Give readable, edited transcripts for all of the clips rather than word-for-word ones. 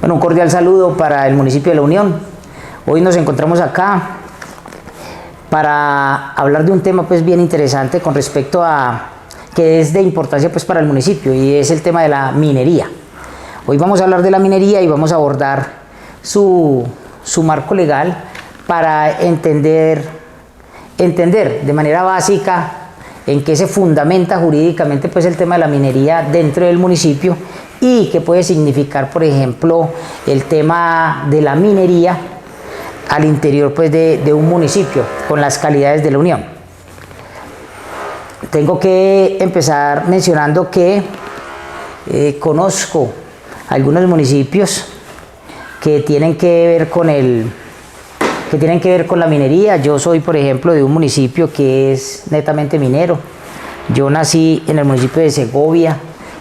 Bueno, un cordial saludo para el municipio de La Unión. Hoy nos encontramos acá para hablar de un tema pues bien interesante con respecto a que es de importancia pues para el municipio, y es el tema de la minería. Hoy vamos a hablar de la minería y vamos a abordar su marco legal para entender de manera básica en qué se fundamenta jurídicamente pues el tema de la minería dentro del municipio, y qué puede significar, por ejemplo, el tema de la minería al interior pues de un municipio con las calidades de La Unión. Tengo que empezar mencionando que conozco algunos municipios que tienen que ver con la minería. Yo soy, por ejemplo, de un municipio que es netamente minero. Yo nací en el municipio de Segovia,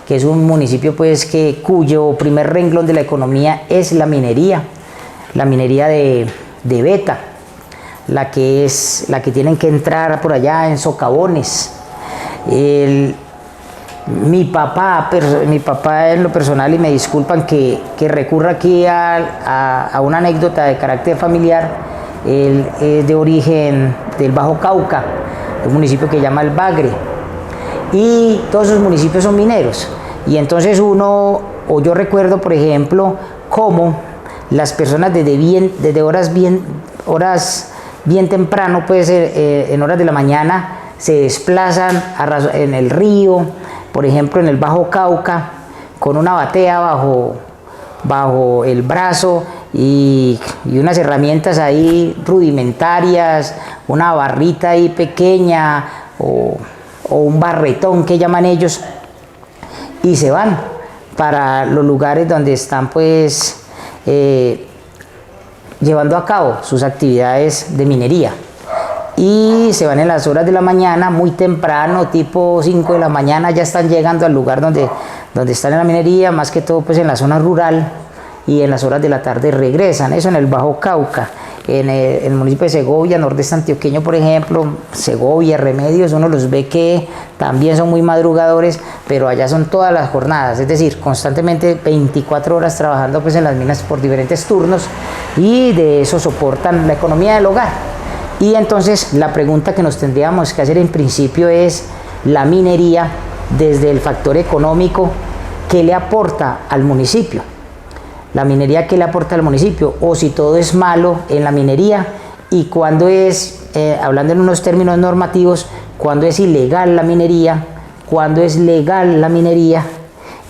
que es un municipio pues cuyo primer renglón de la economía es la minería de beta, la que tienen que entrar por allá en socavones. Mi papá en lo personal, y me disculpan que recurra aquí a una anécdota de carácter familiar, él es de origen del Bajo Cauca, un municipio que se llama El Bagre, y todos esos municipios son mineros. Y entonces yo recuerdo, por ejemplo, cómo las personas desde horas bien temprano, pues en horas de la mañana, se desplazan en el río, por ejemplo en el Bajo Cauca, con una batea bajo el brazo y unas herramientas ahí rudimentarias, una barrita ahí pequeña o un barretón que llaman ellos, y se van para los lugares donde están pues llevando a cabo sus actividades de minería. Y se van en las horas de la mañana, muy temprano, tipo 5 de la mañana, ya están llegando al lugar donde están en la minería, más que todo pues en la zona rural, y en las horas de la tarde regresan. Eso en el Bajo Cauca. En el municipio de Segovia, nordeste antioqueño, por ejemplo, Segovia, Remedios, uno los ve que también son muy madrugadores, pero allá son todas las jornadas, es decir, constantemente 24 horas trabajando pues en las minas por diferentes turnos, y de eso soportan la economía del hogar. Y entonces la pregunta que nos tendríamos que hacer en principio es: la minería, desde el factor económico, ¿qué le aporta al municipio? La minería, ¿qué le aporta al municipio? O si todo es malo en la minería, y cuándo es, hablando en unos términos normativos, cuándo es ilegal la minería, cuándo es legal la minería,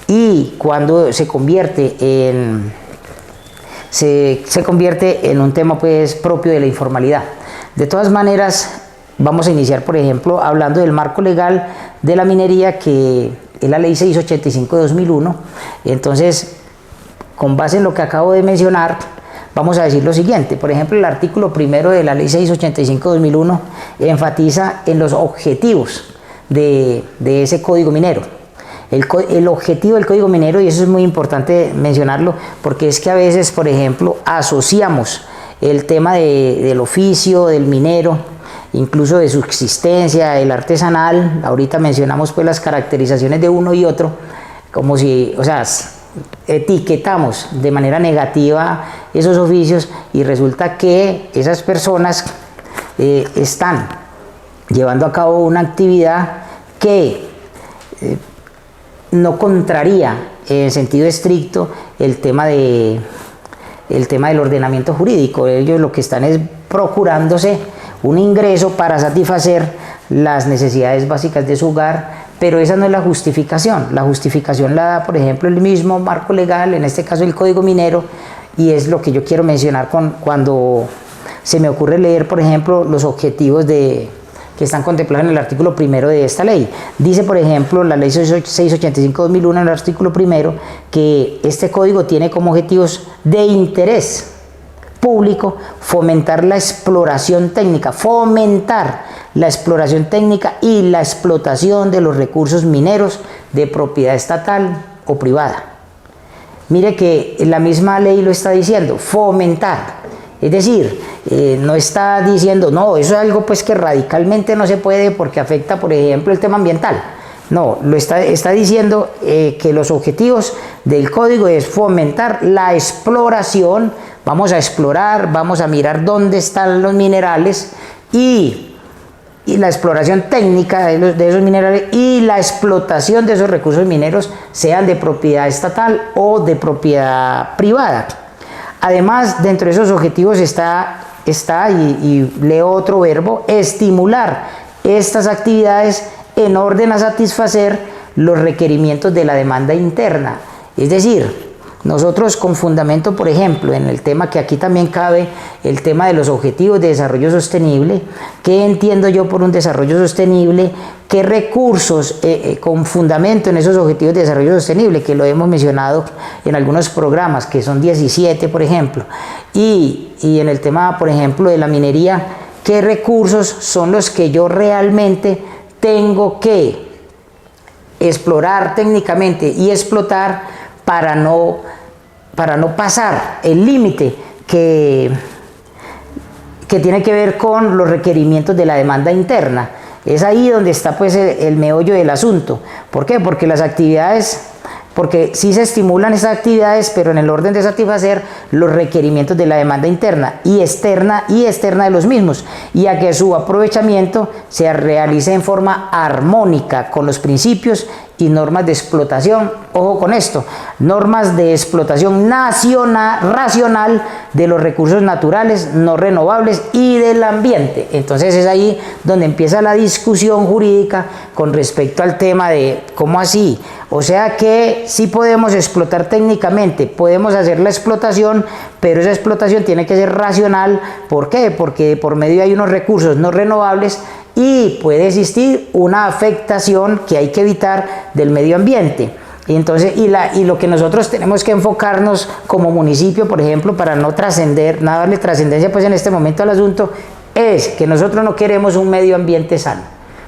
y cuándo se convierte en un tema pues propio de la informalidad. De todas maneras, vamos a iniciar, por ejemplo, hablando del marco legal de la minería, que es la Ley 685 de 2001. Entonces, con base en lo que acabo de mencionar, vamos a decir lo siguiente. Por ejemplo, el artículo primero de la Ley 685 de 2001 enfatiza en los objetivos de ese código minero. El objetivo del código minero, y eso es muy importante mencionarlo, porque es que a veces, por ejemplo, asociamos el tema del oficio, del minero, incluso de subsistencia, el artesanal. Ahorita mencionamos pues las caracterizaciones de uno y otro, como si, o sea, etiquetamos de manera negativa esos oficios, y resulta que esas personas están llevando a cabo una actividad que no contraría en sentido estricto el tema del ordenamiento jurídico. Ellos lo que están es procurándose un ingreso para satisfacer las necesidades básicas de su hogar, pero esa no es la justificación. La justificación la da, por ejemplo, el mismo marco legal, en este caso el Código Minero, y es lo que yo quiero mencionar cuando se me ocurre leer, por ejemplo, los objetivos que están contemplados en el artículo primero de esta ley. Dice, por ejemplo, la Ley 685-2001, en el artículo primero, que este código tiene como objetivos de interés público fomentar la exploración técnica, y la explotación de los recursos mineros de propiedad estatal o privada. Mire que la misma ley lo está diciendo, fomentar. Es decir, no está diciendo, no, eso es algo pues que radicalmente no se puede porque afecta, por ejemplo, el tema ambiental. No, está diciendo que los objetivos del código es fomentar la exploración, vamos a explorar, vamos a mirar dónde están los minerales y la exploración técnica de esos minerales y la explotación de esos recursos mineros, sean de propiedad estatal o de propiedad privada. Además, dentro de esos objetivos está y leo otro verbo, estimular estas actividades en orden a satisfacer los requerimientos de la demanda interna. Es decir, nosotros con fundamento, por ejemplo, en el tema que aquí también cabe, el tema de los objetivos de desarrollo sostenible, ¿qué entiendo yo por un desarrollo sostenible? ¿Qué recursos con fundamento en esos objetivos de desarrollo sostenible, que lo hemos mencionado en algunos programas, que son 17, por ejemplo, y en el tema, por ejemplo, de la minería, ¿qué recursos son los que yo realmente tengo que explorar técnicamente y explotar para no pasar el límite que tiene que ver con los requerimientos de la demanda interna? Es ahí donde está pues el meollo del asunto. ¿Por qué? Porque las actividades, porque sí se estimulan esas actividades, pero en el orden de satisfacer los requerimientos de la demanda interna y externa de los mismos, y a que su aprovechamiento se realice en forma armónica con los principios y normas de explotación, ojo con esto, normas de explotación racional de los recursos naturales no renovables y del ambiente. Entonces es ahí donde empieza la discusión jurídica con respecto al tema de cómo así, o sea que sí podemos explotar técnicamente, podemos hacer la explotación, pero esa explotación tiene que ser racional. ¿Por qué? Porque por medio hay unos recursos no renovables y puede existir una afectación que hay que evitar del medio ambiente. Y entonces, y lo que nosotros tenemos que enfocarnos como municipio, por ejemplo, para no trascender, nada darle trascendencia pues en este momento al asunto, es que nosotros no queremos un medio ambiente sano.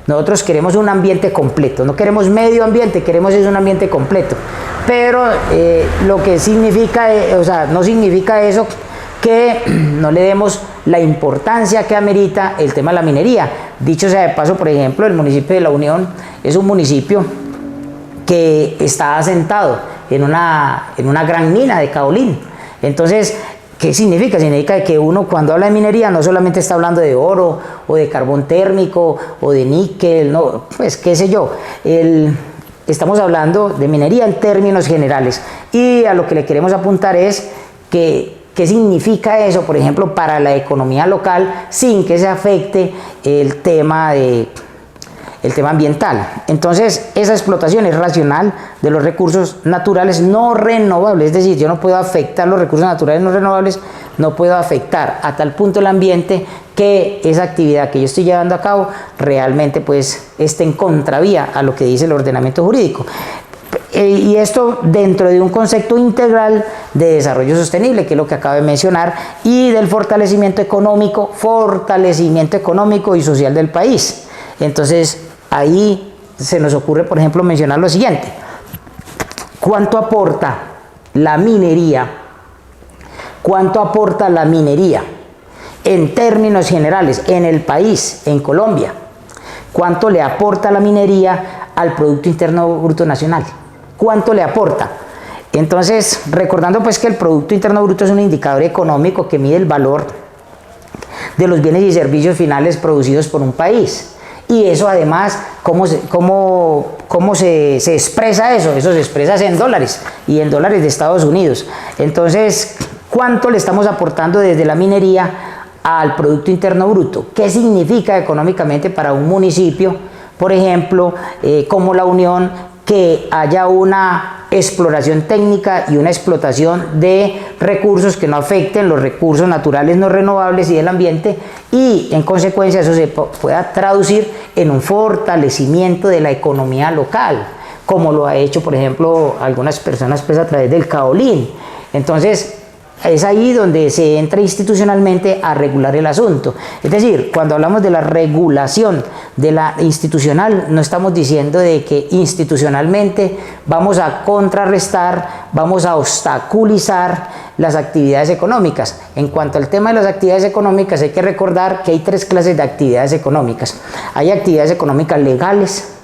Nosotros queremos un ambiente completo, no queremos medio ambiente, queremos es un ambiente completo. Pero lo que significa, o sea, no significa eso que no le demos la importancia que amerita el tema de la minería. Dicho sea de paso, por ejemplo, el municipio de La Unión es un municipio que está asentado en una gran mina de caolín. Entonces, ¿qué significa? Significa que uno cuando habla de minería no solamente está hablando de oro o de carbón térmico o de níquel, no, pues qué sé yo. Estamos hablando de minería en términos generales, y a lo que le queremos apuntar es que ¿qué significa eso, por ejemplo, para la economía local sin que se afecte el tema ambiental? Entonces, esa explotación es racional de los recursos naturales no renovables, es decir, yo no puedo afectar los recursos naturales no renovables, no puedo afectar a tal punto el ambiente que esa actividad que yo estoy llevando a cabo realmente pues esté en contravía a lo que dice el ordenamiento jurídico. Y esto dentro de un concepto integral de desarrollo sostenible, que es lo que acabo de mencionar, y del fortalecimiento económico y social del país. Entonces, ahí se nos ocurre, por ejemplo, mencionar lo siguiente. ¿Cuánto aporta la minería? ¿Cuánto aporta la minería en términos generales en el país, en Colombia? ¿Cuánto le aporta la minería al Producto Interno Bruto Nacional? ¿Cuánto le aporta? Entonces, recordando pues que el Producto Interno Bruto es un indicador económico que mide el valor de los bienes y servicios finales producidos por un país. Y eso además, ¿cómo se expresa eso? Eso se expresa en dólares, y en dólares de Estados Unidos. Entonces, ¿cuánto le estamos aportando desde la minería al Producto Interno Bruto? ¿Qué significa económicamente para un municipio, por ejemplo, como La Unión, que haya una exploración técnica y una explotación de recursos que no afecten los recursos naturales no renovables y del ambiente, y en consecuencia eso se pueda traducir en un fortalecimiento de la economía local, como lo ha hecho, por ejemplo, algunas personas pues a través del caolín? Entonces, es ahí donde se entra institucionalmente a regular el asunto. Es decir, cuando hablamos de la regulación de la institucional, no estamos diciendo de que institucionalmente vamos a contrarrestar, vamos a obstaculizar las actividades económicas. En cuanto al tema de las actividades económicas, hay que recordar que hay tres clases de actividades económicas. Hay actividades económicas legales,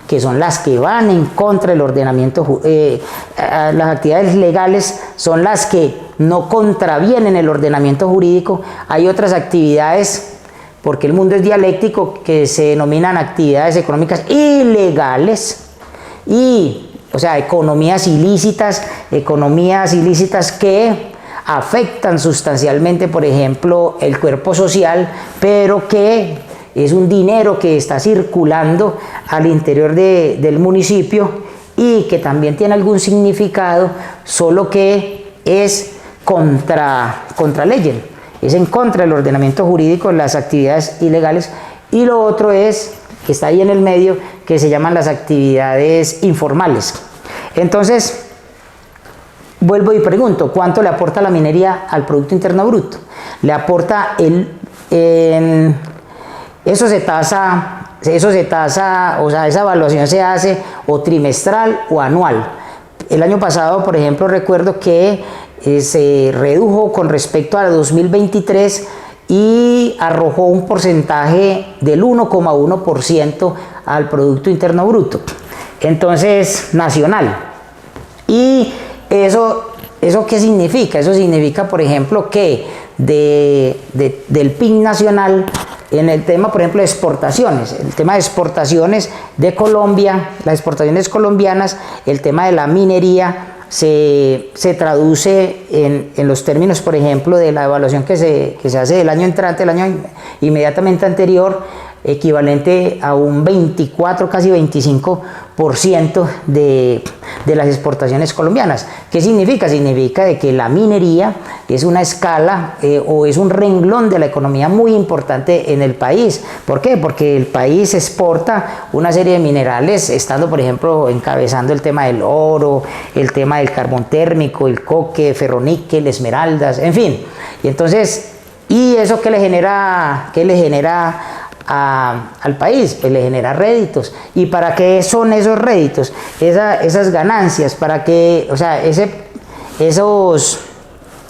que son las que van en contra del ordenamiento, las actividades legales son las que no contravienen el ordenamiento jurídico. Hay otras actividades, porque el mundo es dialéctico, que se denominan actividades económicas ilegales, o sea, economías ilícitas que afectan sustancialmente, por ejemplo, el cuerpo social, pero que es un dinero que está circulando al interior del municipio y que también tiene algún significado, solo que es contra ley, es en contra del ordenamiento jurídico, las actividades ilegales. Y lo otro es, que está ahí en el medio, que se llaman las actividades informales. Entonces, vuelvo y pregunto, ¿cuánto le aporta la minería al Producto Interno Bruto? Le aporta eso se tasa, o sea, esa evaluación se hace o trimestral o anual. El año pasado, por ejemplo, recuerdo que se redujo con respecto a 2023 y arrojó un porcentaje del 1,1% al Producto Interno Bruto, entonces nacional. ¿Y eso qué significa? Eso significa, por ejemplo, que del PIB nacional, en el tema, por ejemplo, de exportaciones, el tema de exportaciones de Colombia, las exportaciones colombianas, el tema de la minería se traduce en los términos, por ejemplo, de la evaluación que se hace del año entrante, el año inmediatamente anterior, equivalente a un 24, casi 25% de las exportaciones colombianas. ¿Qué significa? Significa de que la minería es una escala o es un renglón de la economía muy importante en el país. ¿Por qué? Porque el país exporta una serie de minerales, estando, por ejemplo, encabezando el tema del oro, el tema del carbón térmico, el coque, ferroníquel, esmeraldas, en fin. Y entonces, ¿y eso qué le genera al país? Pues le genera réditos. ¿Y para qué son esos réditos? Esas ganancias, para que, o sea,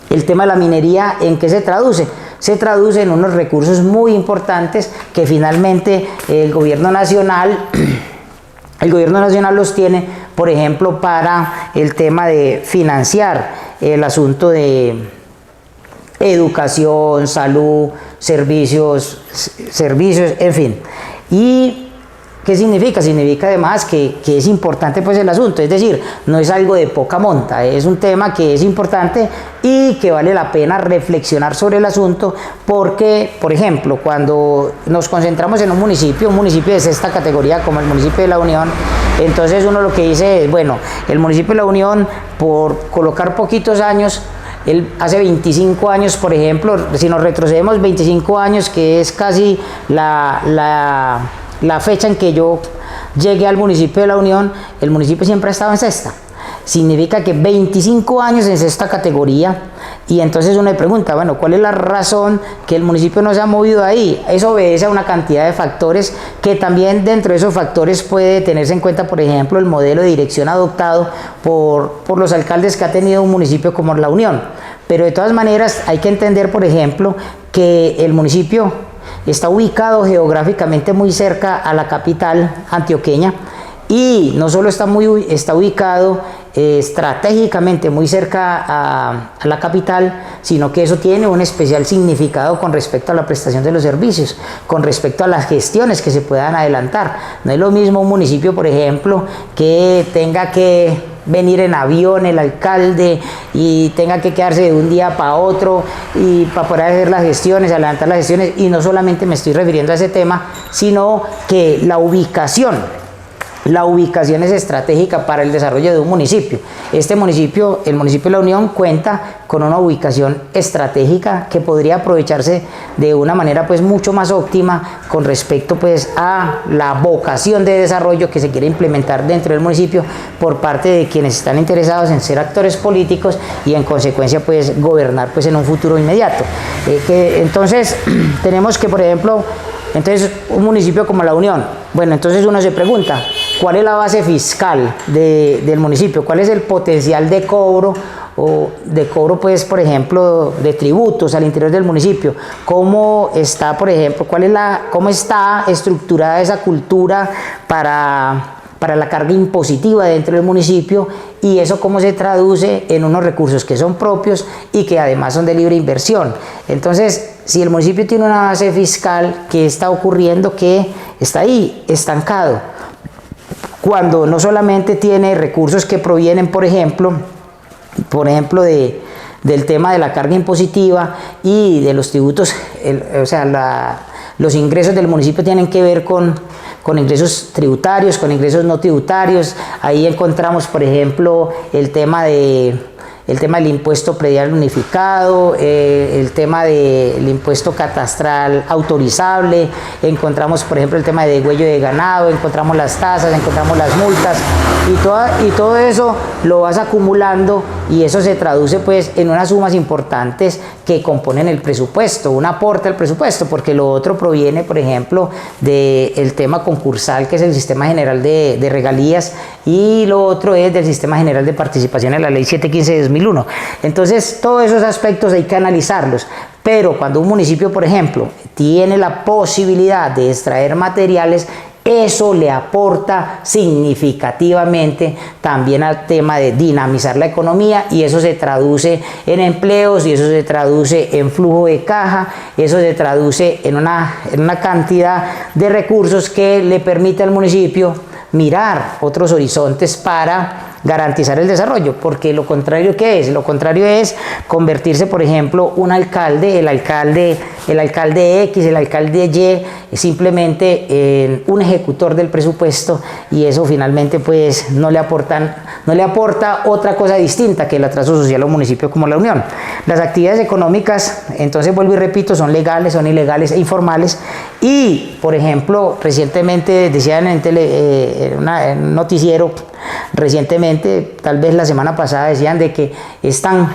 el tema de la minería, ¿en qué se traduce? Se traduce en unos recursos muy importantes que finalmente el gobierno nacional los tiene, por ejemplo, para el tema de financiar el asunto de educación, salud, servicios, en fin. ¿Y qué significa? Significa además que es importante pues el asunto, es decir, no es algo de poca monta, es un tema que es importante y que vale la pena reflexionar sobre el asunto, porque, por ejemplo, cuando nos concentramos en un municipio de sexta categoría como el municipio de La Unión, entonces uno lo que dice es, bueno, el municipio de La Unión, por colocar poquitos años, hace 25 años, por ejemplo, si nos retrocedemos 25 años, que es casi la fecha en que yo llegué al municipio de La Unión, el municipio siempre ha estado en sexta. Significa que 25 años en sexta categoría, y entonces uno le pregunta, bueno, ¿cuál es la razón que el municipio no se ha movido ahí? Eso obedece a una cantidad de factores, que también dentro de esos factores puede tenerse en cuenta, por ejemplo, el modelo de dirección adoptado por los alcaldes que ha tenido un municipio como La Unión. Pero de todas maneras hay que entender, por ejemplo, que el municipio está ubicado geográficamente muy cerca a la capital antioqueña, y no solo está ubicado estratégicamente muy cerca a la capital, sino que eso tiene un especial significado con respecto a la prestación de los servicios, con respecto a las gestiones que se puedan adelantar. No es lo mismo un municipio, por ejemplo, que tenga que venir en avión el alcalde y tenga que quedarse de un día para otro y para poder hacer las gestiones, adelantar las gestiones. Y no solamente me estoy refiriendo a ese tema, sino que la ubicación la ubicación es estratégica para el desarrollo de un municipio. Este municipio, el municipio de La Unión, cuenta con una ubicación estratégica que podría aprovecharse de una manera pues mucho más óptima con respecto pues a la vocación de desarrollo que se quiere implementar dentro del municipio por parte de quienes están interesados en ser actores políticos y en consecuencia pues gobernar pues en un futuro inmediato. Entonces tenemos que, por ejemplo, entonces un municipio como La Unión, bueno, entonces uno se pregunta, ¿cuál es la base fiscal del municipio? ¿Cuál es el potencial de cobro pues, por ejemplo, de tributos al interior del municipio? ¿Cómo está, por ejemplo, cómo está estructurada esa cultura para la carga impositiva dentro del municipio, y eso cómo se traduce en unos recursos que son propios y que además son de libre inversión? Entonces, si el municipio tiene una base fiscal, ¿qué está ocurriendo? Que está ahí, estancado, cuando no solamente tiene recursos que provienen, por ejemplo, del tema de la carga impositiva y de los tributos, los ingresos del municipio tienen que ver con ingresos tributarios, con ingresos no tributarios. Ahí encontramos, por ejemplo, el tema del impuesto predial unificado, el tema del impuesto catastral autorizable, encontramos, por ejemplo, el tema de degüello de ganado, encontramos las tasas, encontramos las multas, y todo eso lo vas acumulando, y eso se traduce pues en unas sumas importantes que componen el presupuesto, un aporte al presupuesto, porque lo otro proviene, por ejemplo, del tema concursal, que es el Sistema General de Regalías, y lo otro es del Sistema General de Participación en la Ley 715 de 2001. Entonces, todos esos aspectos hay que analizarlos, pero cuando un municipio, por ejemplo, tiene la posibilidad de extraer materiales, eso le aporta significativamente también al tema de dinamizar la economía, y eso se traduce en empleos, y eso se traduce en flujo de caja, eso se traduce en una cantidad de recursos que le permite al municipio mirar otros horizontes para garantizar el desarrollo, porque lo contrario, ¿qué es? Lo contrario es convertirse, por ejemplo, el alcalde X, el alcalde Y, simplemente en un ejecutor del presupuesto, y eso finalmente pues no le aporta otra cosa distinta que el atraso social a un municipio como La Unión. Las actividades económicas, entonces vuelvo y repito, son legales, son ilegales e informales, y por ejemplo, recientemente decían en un noticiero, recientemente, tal vez la semana pasada, decían de que es tan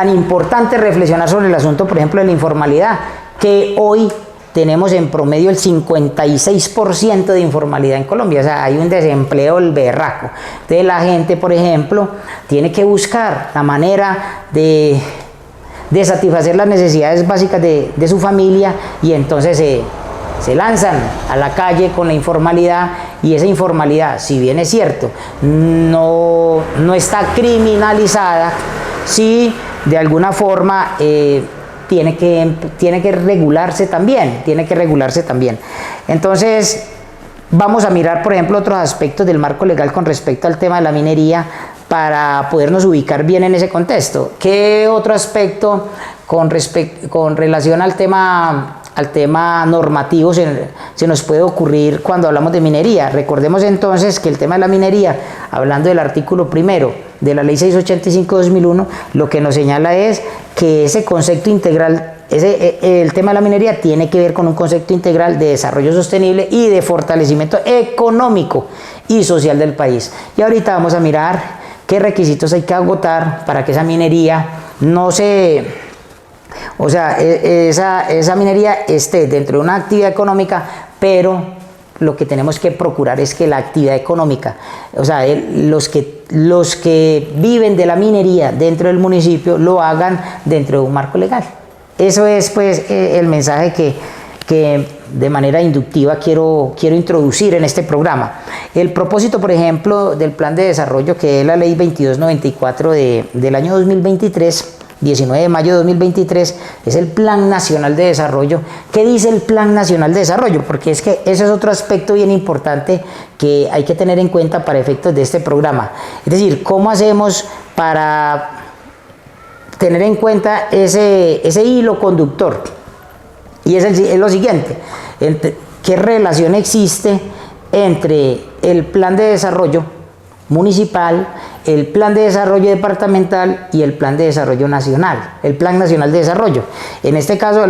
importante reflexionar sobre el asunto, por ejemplo, de la informalidad, que hoy tenemos en promedio el 56% de informalidad en Colombia. O sea, hay un desempleo el berraco. Entonces la gente, por ejemplo, tiene que buscar la manera de satisfacer las necesidades básicas de su familia, y entonces se lanzan a la calle con la informalidad, y esa informalidad, si bien es cierto, no está criminalizada, sí de alguna forma tiene que regularse también, Entonces, vamos a mirar, por ejemplo, otros aspectos del marco legal con respecto al tema de la minería para podernos ubicar bien en ese contexto. ¿Qué otro aspecto con relación al tema normativo se nos puede ocurrir cuando hablamos de minería? Recordemos entonces que el tema de la minería, hablando del artículo primero de la Ley 685/2001, lo que nos señala es que ese concepto integral, el tema de la minería tiene que ver con un concepto integral de desarrollo sostenible y de fortalecimiento económico y social del país. Y ahorita vamos a mirar qué requisitos hay que agotar para que esa minería esa minería esté dentro de una actividad económica, pero lo que tenemos que procurar es que la actividad económica, los que viven de la minería dentro del municipio lo hagan dentro de un marco legal. Eso es pues el mensaje que de manera inductiva quiero introducir en este programa. El propósito, por ejemplo, del plan de desarrollo, que es la Ley 2294 del año 2023, 19 de mayo de 2023, es el Plan Nacional de Desarrollo. ¿Qué dice el Plan Nacional de Desarrollo? Porque es que ese es otro aspecto bien importante que hay que tener en cuenta para efectos de este programa. Es decir, ¿cómo hacemos para tener en cuenta ese hilo conductor? Y es lo siguiente: qué relación existe entre el plan de desarrollo municipal, el plan de desarrollo departamental y el plan de desarrollo nacional, el plan nacional de desarrollo. En este caso,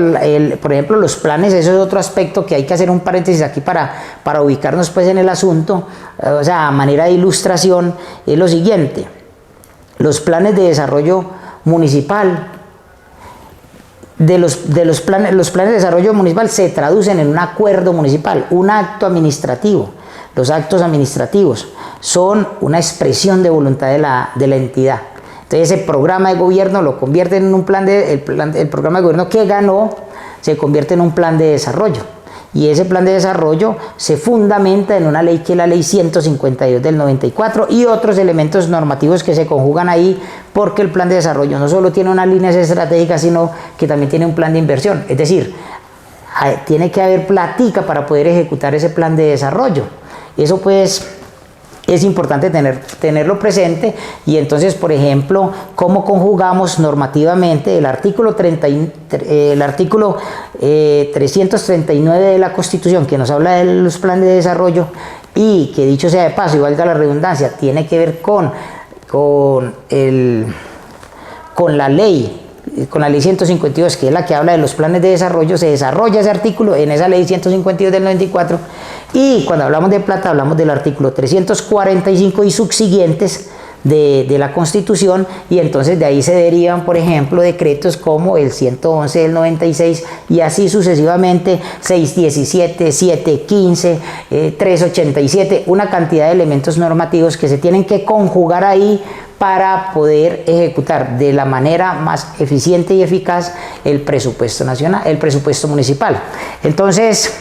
por ejemplo, los planes, eso es otro aspecto que hay que hacer un paréntesis aquí para ubicarnos pues en el asunto, o sea, a manera de ilustración, es lo siguiente: los planes de desarrollo municipal, los planes de desarrollo municipal se traducen en un acuerdo municipal, un acto administrativo. Los actos administrativos son una expresión de voluntad de la entidad. Entonces ese programa de gobierno lo convierte en un el programa de gobierno que ganó se convierte en un plan de desarrollo. Y ese plan de desarrollo se fundamenta en una ley que es la ley 152 del 94 y otros elementos normativos que se conjugan ahí, porque el plan de desarrollo no solo tiene unas líneas estratégicas, sino que también tiene un plan de inversión. Es decir, tiene que haber plática para poder ejecutar ese plan de desarrollo. Eso pues es importante tenerlo presente. Y entonces, por ejemplo, ¿cómo conjugamos normativamente el artículo 339 de la Constitución, que nos habla de los planes de desarrollo y que, dicho sea de paso y valga la redundancia, tiene que ver con la ley 152, que es la que habla de los planes de desarrollo? Se desarrolla ese artículo en esa ley 152 del 94, y cuando hablamos de plata hablamos del artículo 345 y subsiguientes de la Constitución, y entonces de ahí se derivan, por ejemplo, decretos como el 111 del 96 y así sucesivamente, 617, 715, 387, una cantidad de elementos normativos que se tienen que conjugar ahí para poder ejecutar de la manera más eficiente y eficaz el presupuesto nacional, el presupuesto municipal. Entonces,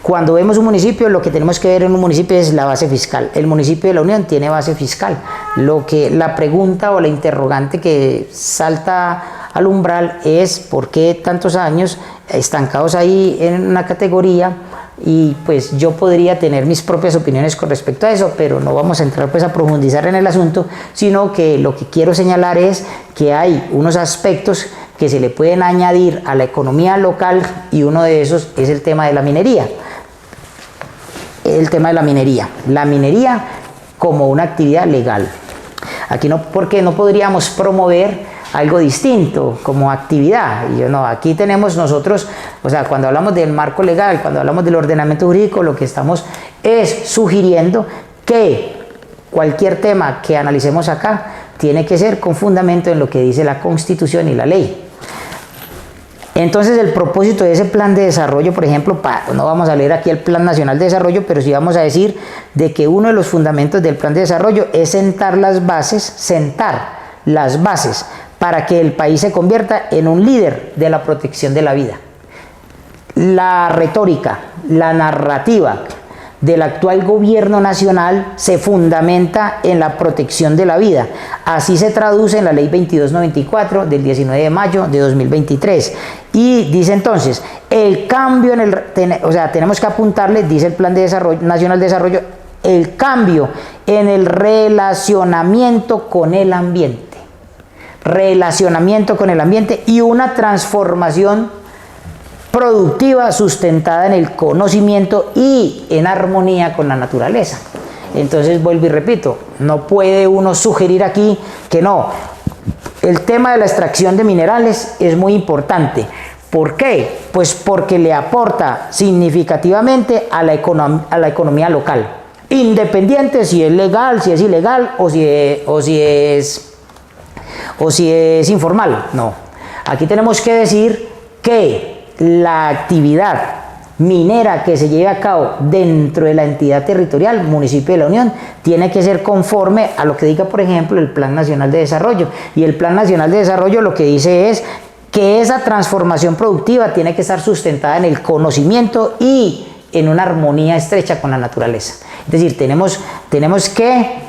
cuando vemos un municipio, lo que tenemos que ver en un municipio es la base fiscal. El municipio de la Unión tiene base fiscal. La pregunta o la interrogante que salta al umbral es ¿por qué tantos años estancados ahí en una categoría? Y pues yo podría tener mis propias opiniones con respecto a eso, pero no vamos a entrar pues a profundizar en el asunto, sino que lo que quiero señalar es que hay unos aspectos que se le pueden añadir a la economía local, y uno de esos es el tema de la minería. El tema de la minería como una actividad legal. Aquí no, porque no podríamos promover algo distinto como actividad. Y yo no, aquí tenemos nosotros, o sea, cuando hablamos del marco legal, cuando hablamos del ordenamiento jurídico, lo que estamos es sugiriendo que cualquier tema que analicemos acá tiene que ser con fundamento en lo que dice la Constitución y la ley. Entonces, el propósito de ese plan de desarrollo, por ejemplo, no vamos a leer aquí el Plan Nacional de Desarrollo, pero sí vamos a decir de que uno de los fundamentos del plan de desarrollo es sentar las bases para que el país se convierta en un líder de la protección de la vida. La retórica, la narrativa del actual gobierno nacional se fundamenta en la protección de la vida. Así se traduce en la ley 2294 del 19 de mayo de 2023. Y dice entonces, el cambio tenemos que apuntarle, dice el Plan de Desarrollo, Nacional de Desarrollo, el cambio en el relacionamiento con el ambiente. Relacionamiento con el ambiente y una transformación productiva sustentada en el conocimiento y en armonía con la naturaleza. Entonces vuelvo y repito, no puede uno sugerir aquí que no. El tema de la extracción de minerales es muy importante. ¿Por qué? Pues porque le aporta significativamente a la economía local, independiente si es legal, si es ilegal o si es informal. No, aquí tenemos que decir que la actividad minera que se lleve a cabo dentro de la entidad territorial, municipio de la Unión, tiene que ser conforme a lo que diga, por ejemplo, el Plan Nacional de Desarrollo. Y el Plan Nacional de Desarrollo lo que dice es que esa transformación productiva tiene que estar sustentada en el conocimiento y en una armonía estrecha con la naturaleza. Es decir, tenemos que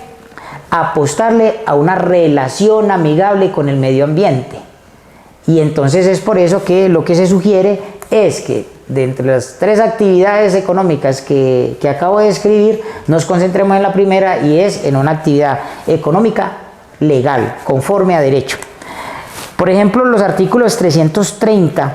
apostarle a una relación amigable con el medio ambiente. Y entonces es por eso que lo que se sugiere es que de entre las tres actividades económicas que acabo de describir, nos concentremos en la primera, y es en una actividad económica legal, conforme a derecho. Por ejemplo, los artículos 330,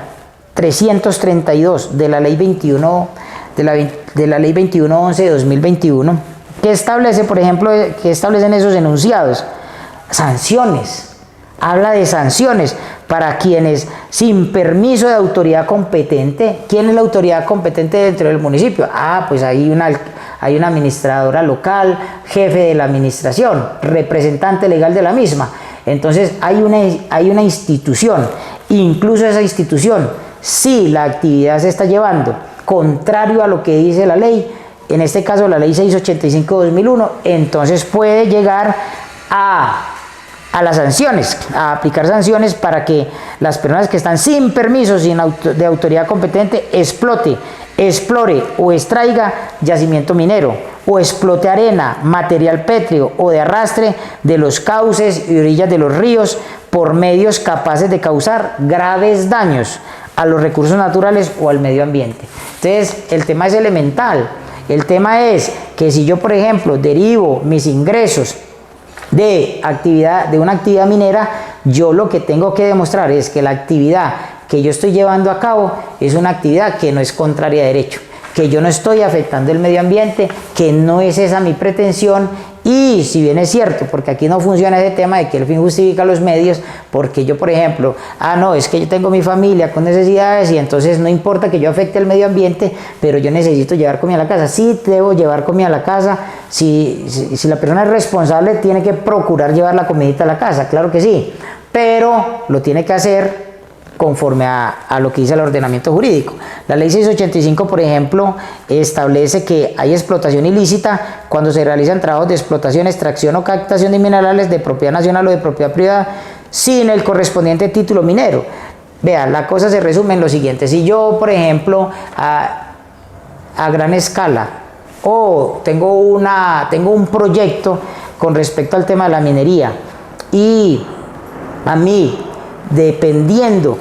332 de la ley 21 de la ley 2111 de 2021, que establece, por ejemplo, que establecen esos enunciados, sanciones. Habla de sanciones para quienes sin permiso de autoridad competente. ¿Quién es la autoridad competente dentro del municipio? Pues hay una administradora local, jefe de la administración, representante legal de la misma. Entonces hay una institución, incluso esa institución, si la actividad se está llevando contrario a lo que dice la ley, en este caso la ley 685/2001, entonces puede llegar a las sanciones, a aplicar sanciones para que las personas que están sin permiso, de autoridad competente, explore o extraiga yacimiento minero, o explote arena, material pétreo o de arrastre de los cauces y orillas de los ríos por medios capaces de causar graves daños a los recursos naturales o al medio ambiente. Entonces, el tema es elemental. El tema es que si yo, por ejemplo, derivo mis ingresos de una actividad minera, yo lo que tengo que demostrar es que la actividad que yo estoy llevando a cabo es una actividad que no es contraria a derecho, que yo no estoy afectando el medio ambiente, que no es esa mi pretensión. Y si bien es cierto, porque aquí no funciona ese tema de que el fin justifica los medios, porque yo, por ejemplo, no, es que yo tengo mi familia con necesidades y entonces no importa que yo afecte el medio ambiente, pero yo necesito llevar comida a la casa. Sí, debo llevar comida a la casa. Si la persona es responsable, tiene que procurar llevar la comidita a la casa, claro que sí, pero lo tiene que hacer conforme a lo que dice el ordenamiento jurídico. La ley 685, por ejemplo, establece que hay explotación ilícita cuando se realizan trabajos de explotación, extracción o captación de minerales de propiedad nacional o de propiedad privada sin el correspondiente título minero. Vea, la cosa se resume en lo siguiente: si yo, por ejemplo, a gran escala, tengo un proyecto con respecto al tema de la minería, y a mí, dependiendo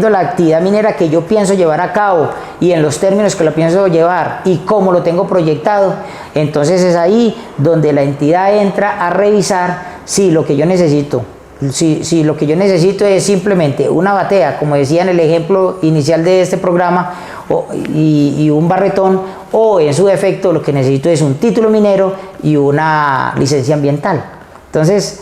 la actividad minera que yo pienso llevar a cabo y en los términos que lo pienso llevar y cómo lo tengo proyectado, entonces es ahí donde la entidad entra a revisar si lo que yo necesito, si lo que yo necesito es simplemente una batea, como decía en el ejemplo inicial de este programa, y un barretón, o en su defecto lo que necesito es un título minero y una licencia ambiental. Entonces,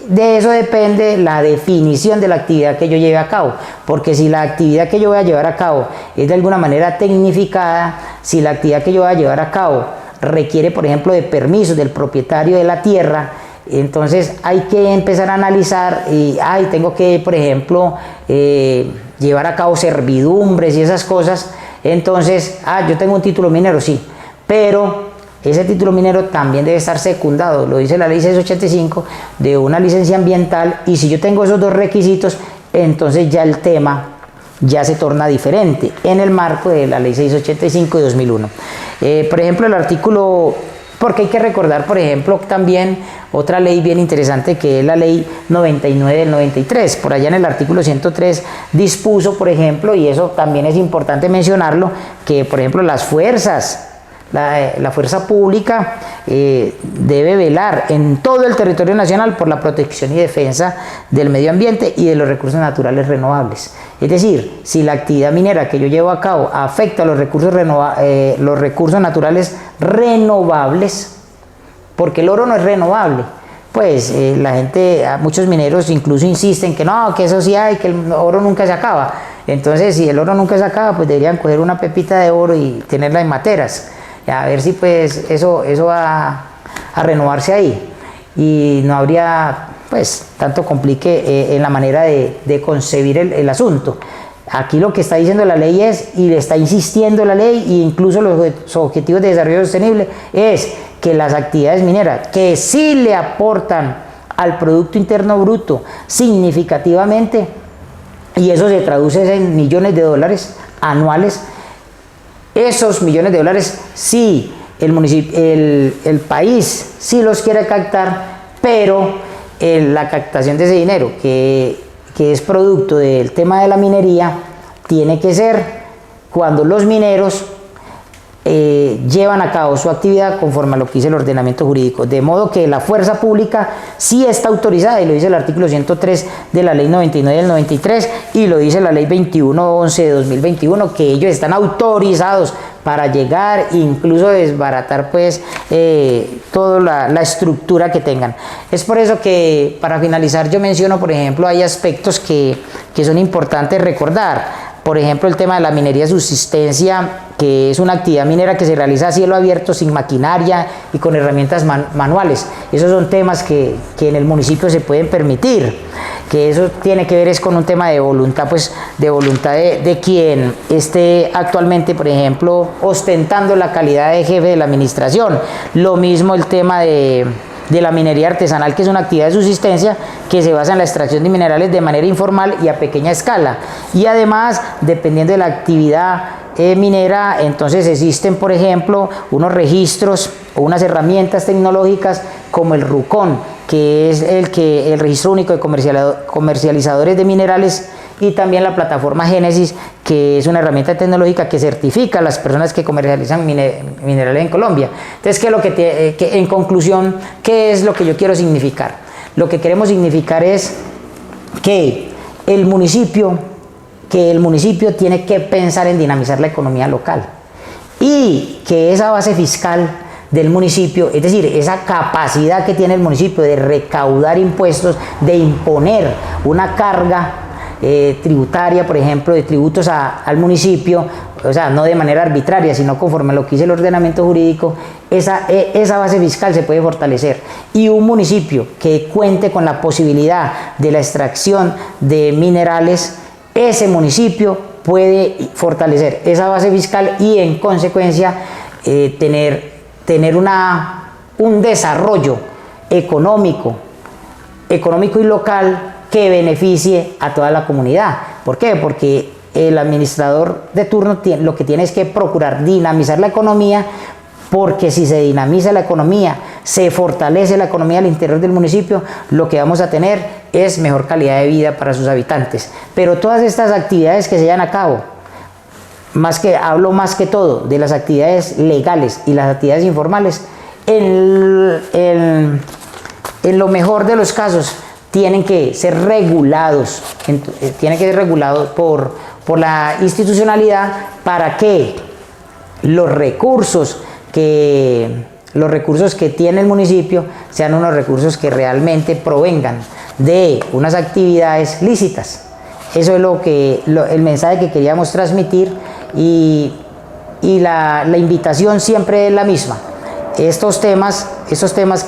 de eso depende la definición de la actividad que yo lleve a cabo, porque si la actividad que yo voy a llevar a cabo es de alguna manera tecnificada, si la actividad que yo voy a llevar a cabo requiere, por ejemplo, de permisos del propietario de la tierra, entonces hay que empezar a analizar y tengo que, por ejemplo, llevar a cabo servidumbres y esas cosas. Entonces, yo tengo un título minero, sí, pero ese título minero también debe estar secundado, lo dice la ley 685, de una licencia ambiental, y si yo tengo esos dos requisitos, entonces ya el tema ya se torna diferente en el marco de la ley 685 de 2001. Por ejemplo, el artículo, porque hay que recordar, por ejemplo, también otra ley bien interesante, que es la ley 99 del 93. Por allá en el artículo 103 dispuso, por ejemplo, y eso también es importante mencionarlo, que, por ejemplo, las fuerzas, la fuerza pública debe velar en todo el territorio nacional por la protección y defensa del medio ambiente y de los recursos naturales renovables. Es decir, si la actividad minera que yo llevo a cabo afecta a los recursos naturales renovables, porque el oro no es renovable, pues la gente, muchos mineros incluso insisten que no, que eso sí hay, que el oro nunca se acaba. Entonces, si el oro nunca se acaba, pues deberían coger una pepita de oro y tenerla en materas, a ver si pues eso va a renovarse ahí y no habría pues tanto complique en la manera de concebir el asunto. Aquí lo que está diciendo la ley y le está insistiendo la ley, e incluso los objetivos de desarrollo sostenible, es que las actividades mineras que sí le aportan al Producto Interno Bruto significativamente, y eso se traduce en millones de dólares anuales, esos millones de dólares sí el país sí los quiere captar, pero la captación de ese dinero que es producto del tema de la minería tiene que ser cuando los mineros llevan a cabo su actividad conforme a lo que dice el ordenamiento jurídico, de modo que la fuerza pública sí está autorizada, y lo dice el artículo 103 de la ley 99 del 93, y lo dice la ley 2111 de 2021, que ellos están autorizados para llegar e incluso desbaratar pues toda la estructura que tengan. Es por eso que, para finalizar, yo menciono, por ejemplo, hay aspectos que son importantes recordar. Por ejemplo, el tema de la minería de subsistencia, que es una actividad minera que se realiza a cielo abierto, sin maquinaria y con herramientas manuales. Esos son temas que en el municipio se pueden permitir, que eso tiene que ver es con un tema de voluntad, pues de voluntad de quien esté actualmente, por ejemplo, ostentando la calidad de jefe de la administración. Lo mismo el tema de la minería artesanal, que es una actividad de subsistencia que se basa en la extracción de minerales de manera informal y a pequeña escala. Y además, dependiendo de la actividad minera, entonces existen, por ejemplo, unos registros o unas herramientas tecnológicas como el RUCON, que es el Registro Único de Comercializadores de Minerales, y también la plataforma Génesis, que es una herramienta tecnológica que certifica a las personas que comercializan minerales en Colombia. Entonces, en conclusión, ¿qué es lo que yo quiero significar? Lo que queremos significar es que el municipio tiene que pensar en dinamizar la economía local, y que esa base fiscal del municipio, es decir, esa capacidad que tiene el municipio de recaudar impuestos, de imponer una carga tributaria, por ejemplo, de tributos al municipio, o sea, no de manera arbitraria, sino conforme a lo que dice el ordenamiento jurídico, esa base fiscal se puede fortalecer. Y un municipio que cuente con la posibilidad de la extracción de minerales, ese municipio puede fortalecer esa base fiscal y, en consecuencia, tener un desarrollo económico y local que beneficie a toda la comunidad. ¿Por qué? Porque el administrador de turno lo que tiene es que procurar dinamizar la economía, porque si se dinamiza la economía, se fortalece la economía al interior del municipio, lo que vamos a tener es mejor calidad de vida para sus habitantes. Pero todas estas actividades que se llevan a cabo, hablo más que todo de las actividades legales y las actividades informales, en lo mejor de los casos, tienen que ser regulados, por la institucionalidad, para que los recursos que tiene el municipio sean unos recursos que realmente provengan de unas actividades lícitas. Eso es el mensaje que queríamos transmitir, y la invitación siempre es la misma. Estos temas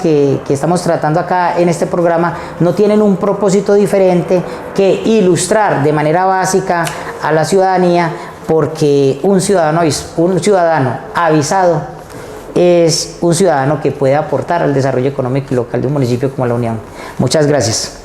que estamos tratando acá en este programa no tienen un propósito diferente que ilustrar de manera básica a la ciudadanía, porque un ciudadano avisado es un ciudadano que puede aportar al desarrollo económico y local de un municipio como La Unión. Muchas gracias.